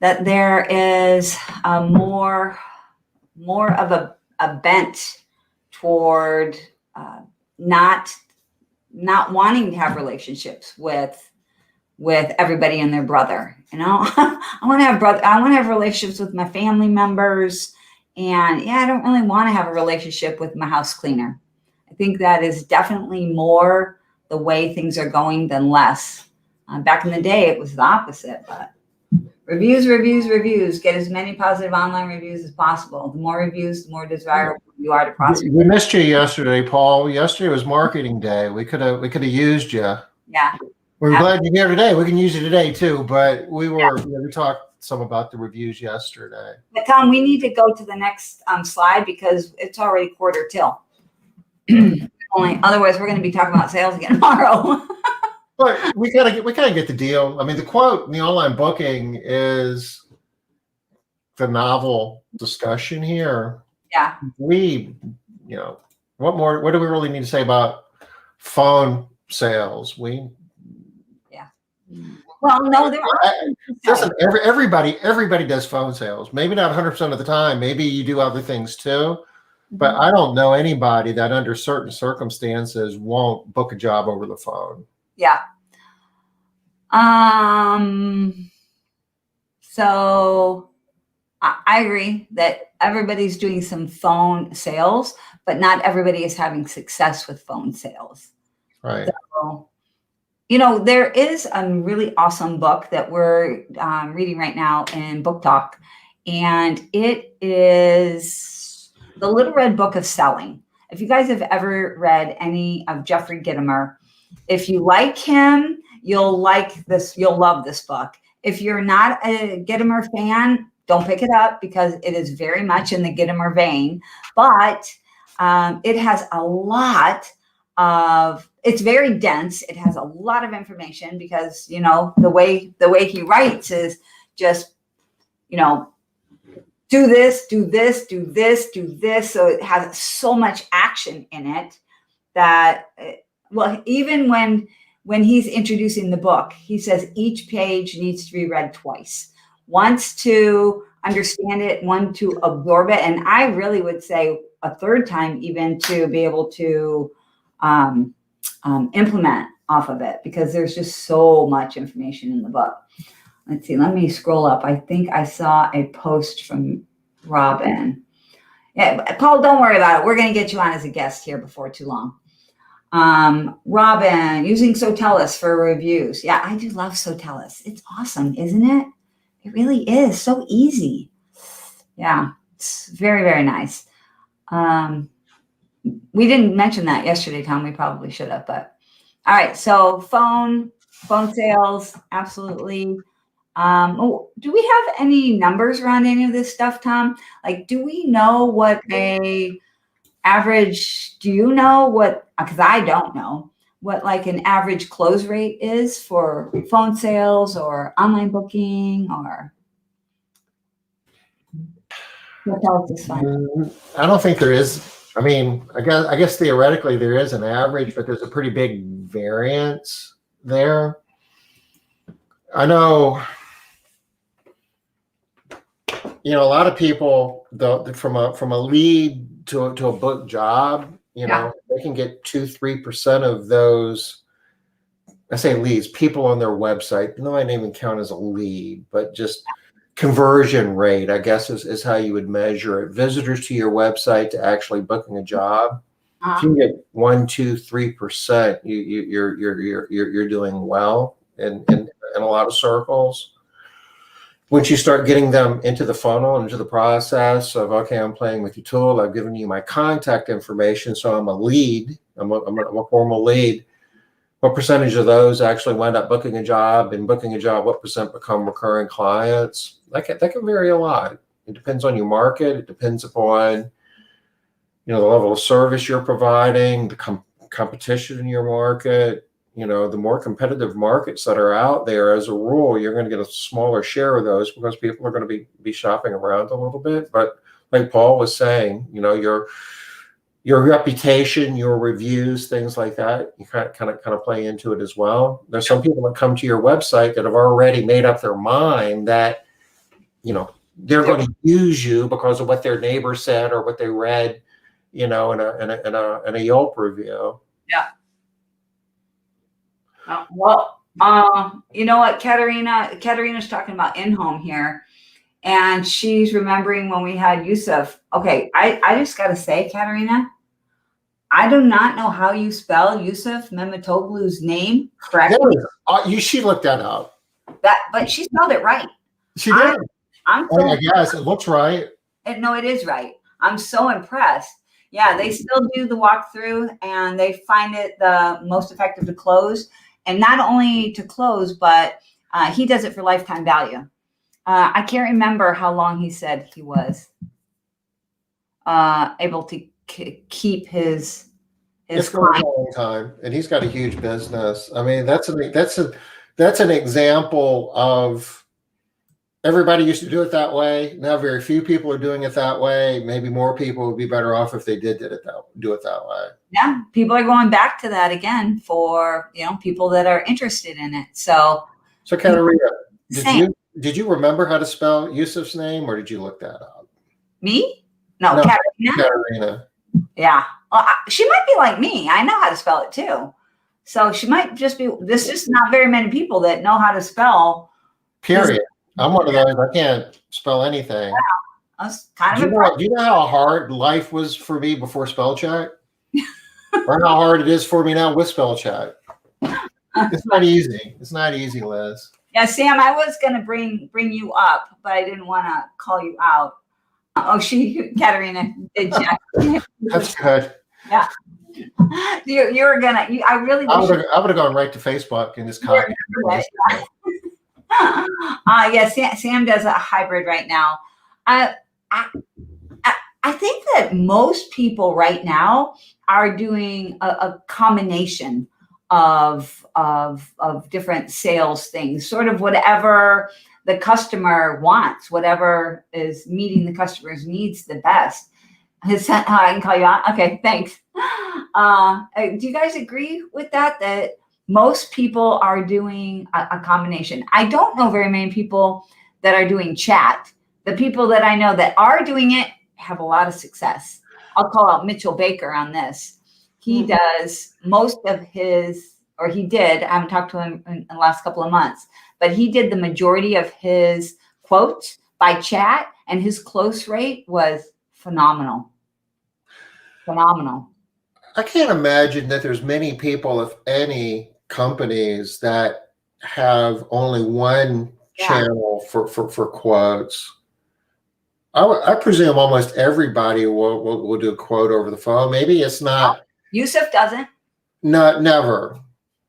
that there is more of a bent toward not wanting to have relationships with everybody and their brother. I want to have relationships with my family members, and I don't really want to have a relationship with my house cleaner. I think that is definitely more the way things are going than less. Back in the day, it was the opposite, but reviews. Get as many positive online reviews as possible. The more reviews, the more desirable you are to prospect. We missed you yesterday, Paul. Yesterday was marketing day. We could have used you. Yeah. We're glad you're here today. We can use you today too, but we talked some about the reviews yesterday. But Tom, we need to go to the next slide because it's already quarter till. Otherwise, we're going to be talking about sales again tomorrow. But we kind of get the deal. The quote in the online booking is, the novel discussion here. Yeah. We, what do we really need to say about phone sales? Well, no, there are. Listen, everybody does phone sales. Maybe not 100% of the time. Maybe you do other things too. But I don't know anybody that under certain circumstances won't book a job over the phone. Yeah. So I agree that everybody's doing some phone sales, but not everybody is having success with phone sales. Right. So, there is a really awesome book that we're reading right now in Book Talk, and it is The Little Red Book of Selling. If you guys have ever read any of Jeffrey Gitomer, if you like him, you'll like this. You'll love this book. If you're not a Gitomer fan, don't pick it up because it is very much in the Gitomer vein, but it has a lot of, it's very dense. It has a lot of information because, the way he writes is just, do this, do this, do this, do this. So it has so much action in it that, even when he's introducing the book, he says each page needs to be read twice. Once to understand it, one to absorb it. And I really would say a third time even to be able to implement off of it because there's just so much information in the book. Let's see, let me scroll up. I think I saw a post from Robin. Yeah, Paul, don't worry about it. We're going to get you on as a guest here before too long. Robin, using Sotellus for reviews. Yeah, I do love Sotellus. It's awesome, isn't it? It really is so easy. Yeah, it's very, very nice. We didn't mention that yesterday, Tom. We probably should have, but all right. So phone sales, absolutely. Do we have any numbers around any of this stuff, Tom? Like, do we know what average, do you know what, because I don't know, what like an average close rate is for phone sales or online booking or hotel is fine. I don't think there is. I mean, I guess theoretically there is an average, but there's a pretty big variance there. I know, a lot of people from a lead to a book job, they can get 2-3% of those. I say leads, people on their website. No, I didn't even count as a lead, but just conversion rate, I guess, is how you would measure it. Visitors to your website to actually booking a job. If you can get 1-3%, you're doing well in a lot of circles. Once you start getting them into the funnel, into the process of, okay, I'm playing with your tool, I've given you my contact information, so I'm a lead, I'm a formal lead. What percentage of those actually wind up booking a job, and booking a job, what percent become recurring clients? That can vary a lot. It depends on your market. It depends upon, the level of service you're providing, the competition in your market. The more competitive markets that are out there, as a rule, you're going to get a smaller share of those because people are going to be shopping around a little bit. But like Paul was saying, your reputation, your reviews, things like that, you kind of play into it as well. There's some people that come to your website that have already made up their mind that, they're going to use you because of what their neighbor said or what they read, in a Yelp review. Yeah. You know what, Katerina's talking about in-home here, and she's remembering when we had Yusuf. Okay, I just got to say, Katerina, I do not know how you spell Yusuf Memetoglu's name correctly. She looked that up. But she spelled it right. She did. I guess it looks right. No, it is right. I'm so impressed. Yeah, they still do the walkthrough, and they find it the most effective to close. And not only to close, but he does it for lifetime value. I can't remember how long he said he was able to keep his It's going a long time, and he's got a huge business. I mean, that's an example of everybody used to do it that way. Now very few people are doing it that way. Maybe more people would be better off if they do it that way. Yeah, people are going back to that again for, people that are interested in it. So Katarina, same. did you remember how to spell Yusuf's name, or did you look that up? Me? No, Katarina. Yeah. Well, she might be like me. I know how to spell it too. So she might just be, there's just not very many people that know how to spell. Period. I'm one of those. I can't spell anything. Wow. That's kind of impressive. Do you know how hard life was for me before spell check? Or how hard it is for me now with spell check? It's not easy. It's not easy, Liz. Yeah, Sam, I was going to bring you up, but I didn't want to call you out. Oh, Katarina did check. That's good. Yeah. You were going to, I really I would have gone right to Facebook and just copied it. Yeah, Sam does a hybrid right now. I think that most people right now are doing a combination of different sales things, sort of whatever the customer wants, whatever is meeting the customer's needs the best. I can call you on. Okay, thanks. Do you guys agree with that? That most people are doing a combination. I don't know very many people that are doing chat. The people that I know that are doing it have a lot of success. I'll call out Mitchell Baker on this. He does most of his, or he did, I haven't talked to him in the last couple of months, but he did the majority of his quotes by chat, and his close rate was phenomenal. Phenomenal. I can't imagine that there's many people, if any, companies that have only one channel for quotes. I presume almost everybody will do a quote over the phone. Maybe it's not. Yusuf doesn't. Never.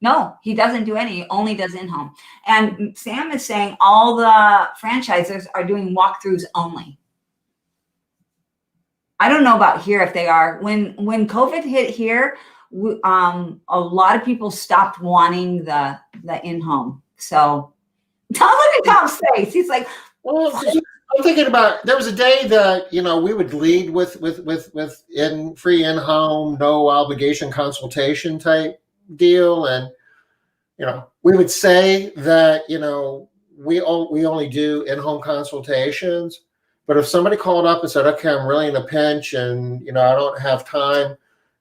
No, he doesn't do any. He only does in-home. And Sam is saying all the franchisers are doing walkthroughs only. I don't know about here if they are. When COVID hit here, a lot of people stopped wanting the in-home. So look at Tom's face. He's like, well, I'm thinking about, there was a day that, we would lead with free in-home, no obligation consultation type deal. And, we would say that, we only do in-home consultations. But if somebody called up and said, okay, I'm really in a pinch and, I don't have time,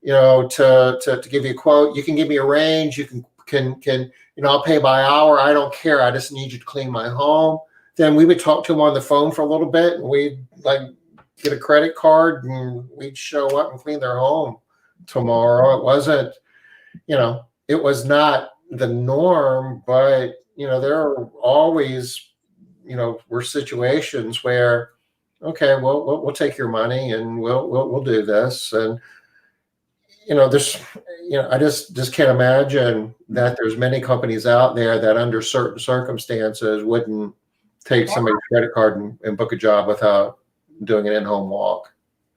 to give you a quote, you can give me a range, you can I'll pay by hour. I don't care. I just need you to clean my home. Then we would talk to them on the phone for a little bit, and we'd get a credit card and we'd show up and clean their home tomorrow. It wasn't, it was not the norm, but, there are always, were situations where, okay, well, we'll take your money and we'll do this. And, there's, I just can't imagine that there's many companies out there that under certain circumstances wouldn't take somebody's credit card and book a job without doing an in-home walk.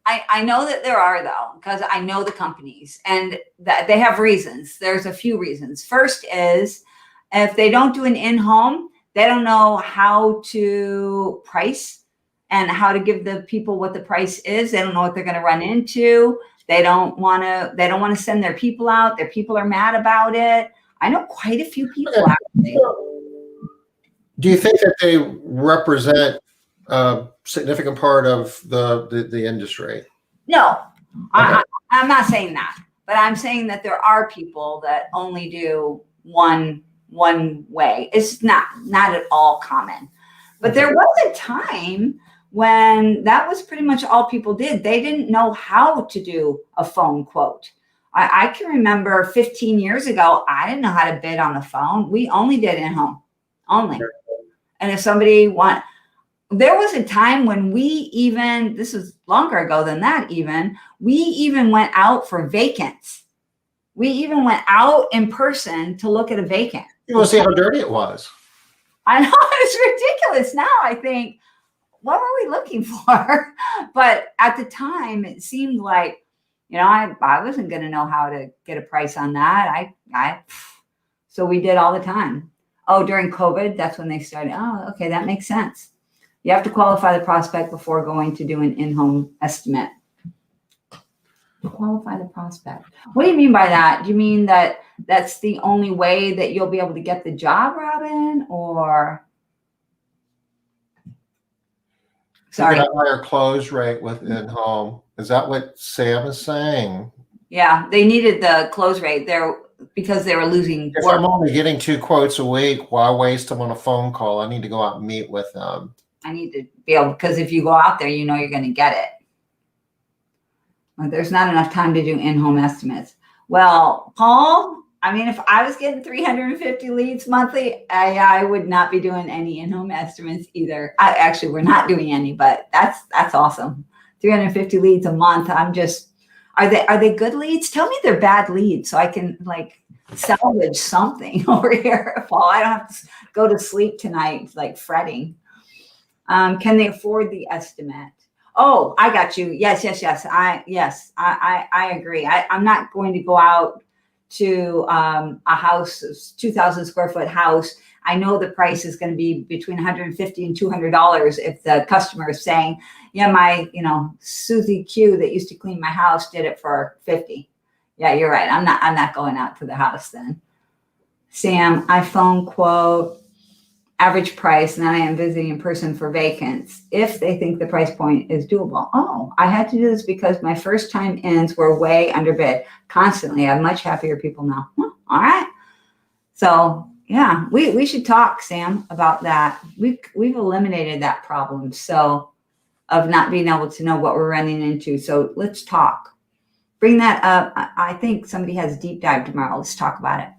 I know that there are, though, because I know the companies, and that they have reasons. There's a few reasons. First is if they don't do an in-home, they don't know how to price and how to give the people what the price is. They don't know what they're going to run into. They don't want to send their people out. Their people are mad about it. I know quite a few people actually. Do you think that they represent a significant part of the industry? No, okay. I'm not saying that, but I'm saying that there are people that only do one way. It's not at all common. But there was a time when that was pretty much all people did. They didn't know how to do a phone quote. I can remember 15 years ago, I didn't know how to bid on the phone. We only did in-home, only. And if somebody there was a time when this was longer ago than that we even went out for vacants. We even went out in person to look at a vacant. You want to see how dirty it was. I know, it's ridiculous. Now I think, what were we looking for? But at the time, it seemed like, I wasn't going to know how to get a price on that. So we did all the time. Oh, during COVID, that's when they started. Oh, okay, that makes sense. You have to qualify the prospect before going to do an in-home estimate. Qualify the prospect. What do you mean by that? Do you mean that that's the only way that you'll be able to get the job, Robin? Or Sorry. sorry. A higher close rate with in-home. Is that what Sam is saying? Yeah, they needed the close rate there because they were losing If work. I'm only getting 2 quotes a week, why waste them on a phone call? I need to go out and meet with them. I need to be able, because if you go out there, you know you're going to get it. Like, there's not enough time to do in-home estimates. Well, Paul, I mean, if I was getting 350 leads monthly, I would not be doing any in-home estimates either. Actually, we're not doing any, but that's awesome. 350 leads a month. I'm just, are they good leads? Tell me they're bad leads so I can like salvage something over here, Paul. I don't have to go to sleep tonight like fretting. Can they afford the estimate? Oh, I got you. Yes. I agree. I'm not going to go out to a house, 2,000 square foot house. I know the price is going to be between $150 and $200 if the customer is saying, yeah, my, Susie Q that used to clean my house did it for 50. Yeah, you're right. I'm not going out to the house then. Sam, I phone quote, average price, and then I am visiting in person for vacants if they think the price point is doable. Oh, I had to do this because my first time ins were way underbid constantly. I have much happier people now. All right. So yeah, we should talk, Sam, about that. We've eliminated that problem. So of not being able to know what we're running into. So let's talk. Bring that up. I think somebody has deep dive tomorrow. Let's talk about it.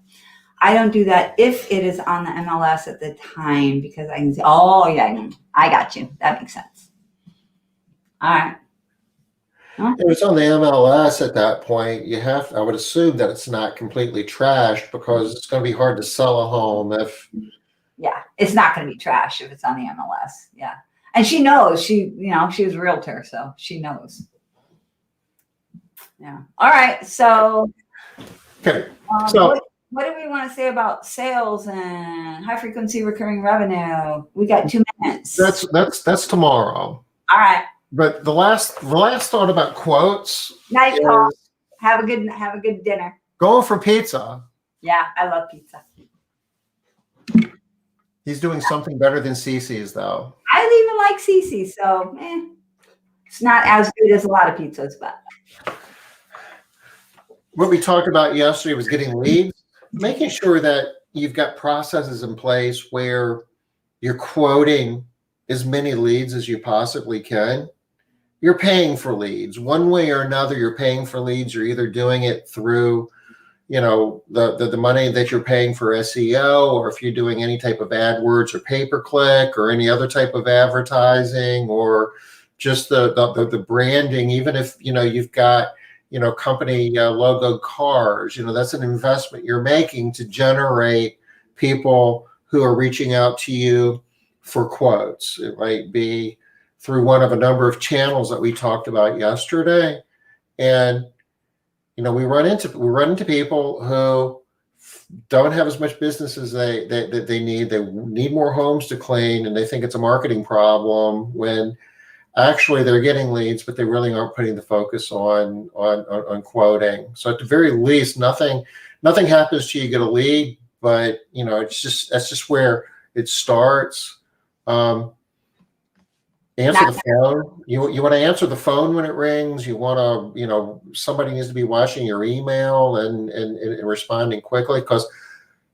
I don't do that if it is on the MLS at the time because I can say, oh, yeah, I got you. That makes sense. All right. If it's on the MLS at that point, I would assume that it's not completely trashed because it's going to be hard to sell a home if. Yeah, it's not going to be trash if it's on the MLS. Yeah. And she knows, she was a realtor, so she knows. Yeah. All right. So. Okay. So. What do we want to say about sales and high frequency recurring revenue? We got 2 minutes. That's tomorrow. All right. But the last thought about quotes. Night call. Have a good dinner. Going for pizza. Yeah, I love pizza. He's doing something better than Cece's though. I even like Cece's, so it's not as good as a lot of pizzas, but. What we talked about yesterday was getting leads. Making sure that you've got processes in place where you're quoting as many leads as you possibly can. You're paying for leads one way or another. You're paying for leads. You're either doing it through, the money that you're paying for SEO, or if you're doing any type of AdWords or pay-per-click or any other type of advertising, or just the branding. Even if you've got company logo cars, that's an investment you're making to generate people who are reaching out to you for quotes. It might be through one of a number of channels that we talked about yesterday. And, we run into people who don't have as much business as they need. They need more homes to clean, and they think it's a marketing problem when actually they're getting leads, but they really aren't putting the focus on quoting. So at the very least, nothing happens till you get a lead, but that's just where it starts. Answer the phone. You want to answer the phone when it rings. You want to, somebody needs to be watching your email and responding quickly, because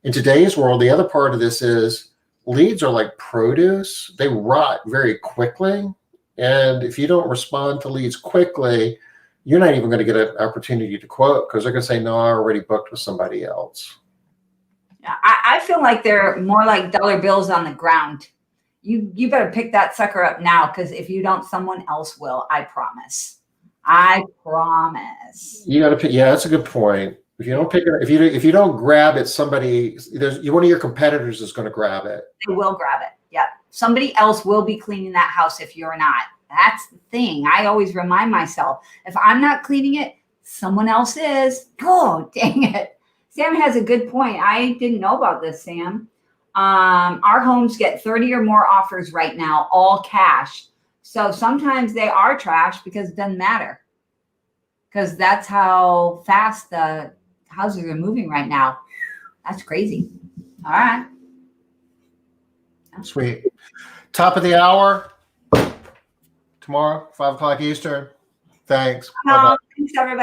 in today's world, the other part of this is leads are like produce. They rot very quickly. And if you don't respond to leads quickly, you're not even going to get an opportunity to quote, because they're going to say, no, I already booked with somebody else. Yeah, I feel like they're more like dollar bills on the ground. You better pick that sucker up now, because if you don't, someone else will. I promise. You got to pick. Yeah, that's a good point. If you don't pick it, if you don't grab it, one of your competitors is going to grab it. They will grab it. Yep. Somebody else will be cleaning that house if you're not. That's the thing. I always remind myself, if I'm not cleaning it, someone else is. Oh, dang it. Sam has a good point. I didn't know about this, Sam. Our homes get 30 or more offers right now, all cash. So sometimes they are trash because it doesn't matter. Because that's how fast the houses are moving right now. That's crazy. All right. Sweet. Top of the hour tomorrow, 5 o'clock Eastern. Thanks. Bye-bye. Thanks, everybody.